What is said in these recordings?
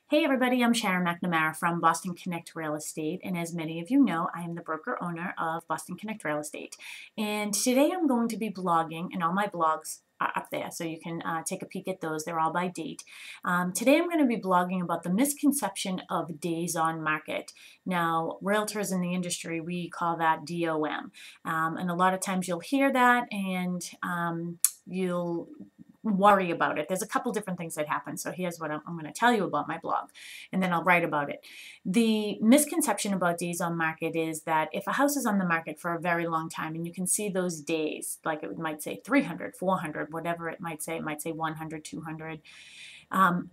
Hey everybody, I'm Sharon McNamara from Boston Connect Real Estate, and as many of you know, I am the broker owner of Boston Connect Real Estate. And today I'm going to be blogging, and all my blogs are up there, so you can take a peek at those. They're all by date. Today I'm going to be blogging about the misconception of days on market. Now, realtors in the industry, we call that D.O.M. And a lot of times you'll hear that, and you'll worry about it. There's a couple different things that happen. So here's what I'm going to tell you about my blog, and then I'll write about it. The misconception about days on market is that if a house is on the market for a very long time, and you can see those days, like it might say 300, 400, whatever it might say 100, 200,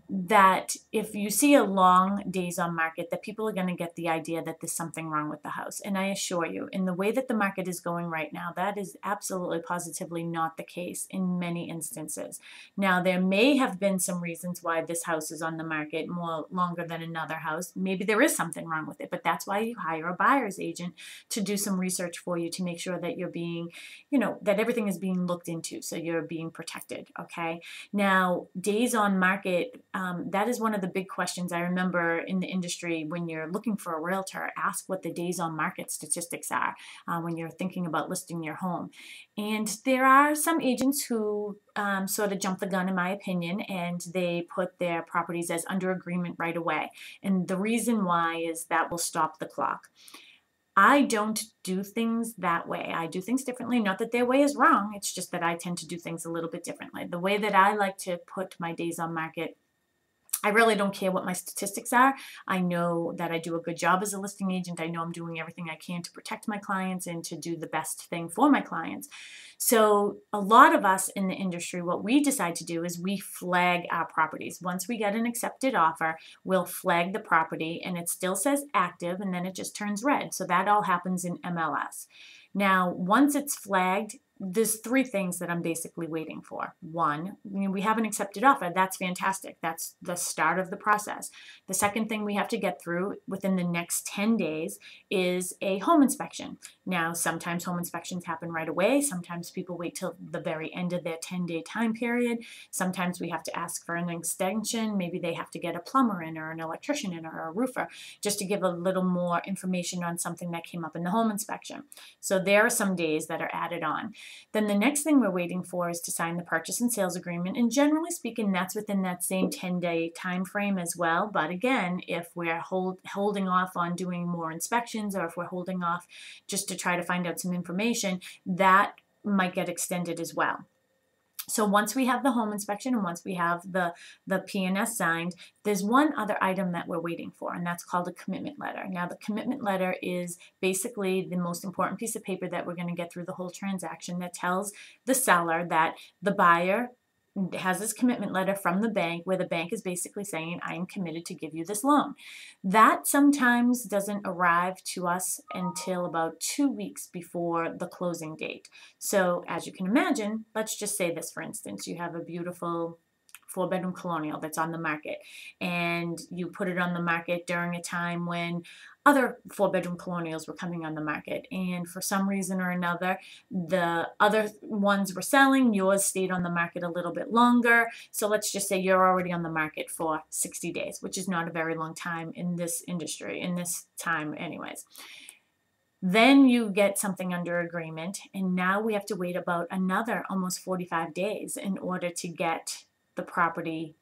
that if you see a long days on market, that people are going to get the idea that there's something wrong with the house. And I assure you, in the way that the market is going right now, that is absolutely positively not the case in many instances. Now, there may have been some reasons why this house is on the market more longer than another house. Maybe there is something wrong with it, but that's why you hire a buyer's agent to do some research for you to make sure that you're being, that everything is being looked into, so you're being protected, okay? Now, days on market, that is one of the big questions I remember in the industry when you're looking for a realtor. Ask what the days on market statistics are when you're thinking about listing your home. And there are some agents who sort of jump the gun, in my opinion, and they put their properties as under agreement right away. And the reason why is that will stop the clock. I don't do things that way. I do things differently. Not that their way is wrong. It's just that I tend to do things a little bit differently. The way that I like to put my days on market, I really don't care what my statistics are. I know that I do a good job as a listing agent. I know I'm doing everything I can to protect my clients and to do the best thing for my clients. So a lot of us in the industry, what we decide to do is we flag our properties. Once we get an accepted offer, we'll flag the property, and it still says active, and then it just turns red. So that all happens in MLS. Now, once it's flagged, there's three things that I'm basically waiting for. One, we have an accepted offer. That's fantastic. That's the start of the process. The second thing we have to get through within the next 10 days is a home inspection. Now, sometimes home inspections happen right away. Sometimes people wait till the very end of their 10-day time period. Sometimes we have to ask for an extension. Maybe they have to get a plumber in or an electrician in or a roofer just to give a little more information on something that came up in the home inspection. So there are some days that are added on. Then the next thing we're waiting for is to sign the purchase and sales agreement. And generally speaking, that's within that same 10-day time frame as well. But again, if we're holding off on doing more inspections, or if we're holding off just to try to find out some information, that might get extended as well. So once we have the home inspection and once we have the P&S signed, there's one other item that we're waiting for, and that's called a commitment letter. Now, the commitment letter is basically the most important piece of paper that we're going to get through the whole transaction, that tells the seller that the buyer has this commitment letter from the bank, where the bank is basically saying, I am committed to give you this loan. That sometimes doesn't arrive to us until about 2 weeks before the closing date. So as you can imagine, let's just say this, for instance, you have a beautiful 4-bedroom colonial that's on the market, and you put it on the market during a time when other 4-bedroom colonials were coming on the market, and for some reason or another, the other ones were selling, yours stayed on the market a little bit longer. So let's just say you're already on the market for 60 days, which is not a very long time in this industry, in this time anyways. Then you get something under agreement, and now we have to wait about another almost 45 days in order to get the property,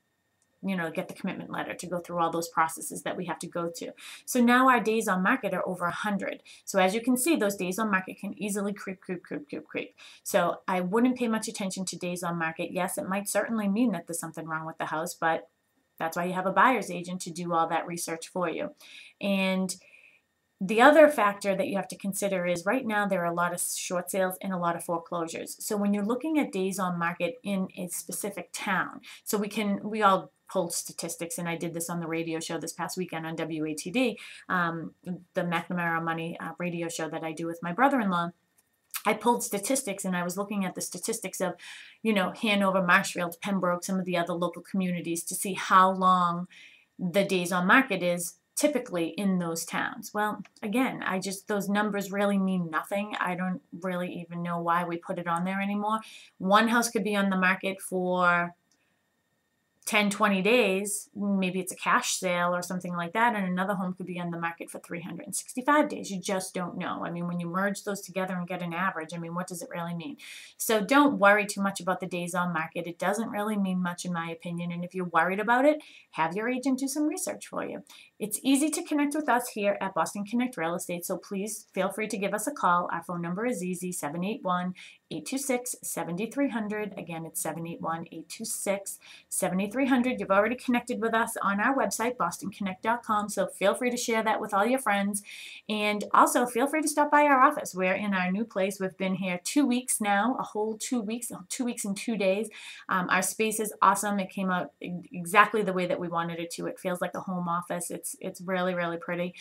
get the commitment letter, to go through all those processes that we have to go to. So now our days on market are over 100. So as you can see, those days on market can easily creep. So I wouldn't pay much attention to days on market. Yes, it might certainly mean that there's something wrong with the house, but that's why you have a buyer's agent to do all that research for you. And the other factor that you have to consider is right now there are a lot of short sales and a lot of foreclosures. So when you're looking at days on market in a specific town, so we all pulled statistics, and I did this on the radio show this past weekend on WATD, the McNamara Money radio show that I do with my brother-in-law. I pulled statistics, and I was looking at the statistics of, Hanover, Marshfield, Pembroke, some of the other local communities, to see how long the days on market is typically in those towns. Well, again, those numbers really mean nothing. I don't really even know why we put it on there anymore. One house could be on the market for 10, 20 days, maybe it's a cash sale or something like that, and another home could be on the market for 365 days. You just don't know. I mean, when you merge those together and get an average, I mean, what does it really mean? So don't worry too much about the days on market. It doesn't really mean much in my opinion, and if you're worried about it, have your agent do some research for you. It's easy to connect with us here at Boston Connect Real Estate, so please feel free to give us a call. Our phone number is easy, 781-826-7300. Again, it's 781-826-7300. You've already connected with us on our website, bostonconnect.com, so feel free to share that with all your friends. And also feel free to stop by our office. We're in our new place. We've been here 2 weeks now, a whole 2 weeks, 2 weeks and 2 days. Our space is awesome. It came out exactly the way that we wanted it to. It feels like a home office. It's really, really pretty.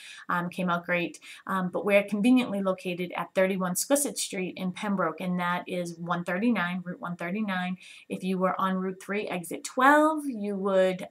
Came out great. But we're conveniently located at 31 Squisset Street in Pembroke, and that is 139, Route 139. If you were on Route 3, exit 12, you would,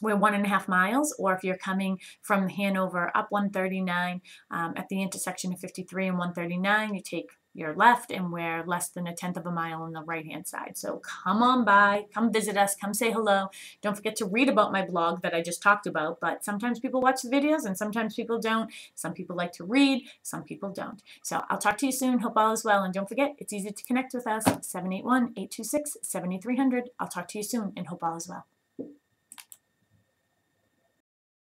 we're 1.5 miles, or if you're coming from Hanover up 139 at the intersection of 53 and 139, you take your left, and we're less than 1/10 of a mile on the right-hand side. So come on by, come visit us, come say hello. Don't forget to read about my blog that I just talked about, but sometimes people watch the videos and sometimes people don't. Some people like to read, some people don't. So I'll talk to you soon. Hope all is well, and don't forget, it's easy to connect with us, 781-826-7300. I'll talk to you soon, and hope all is well.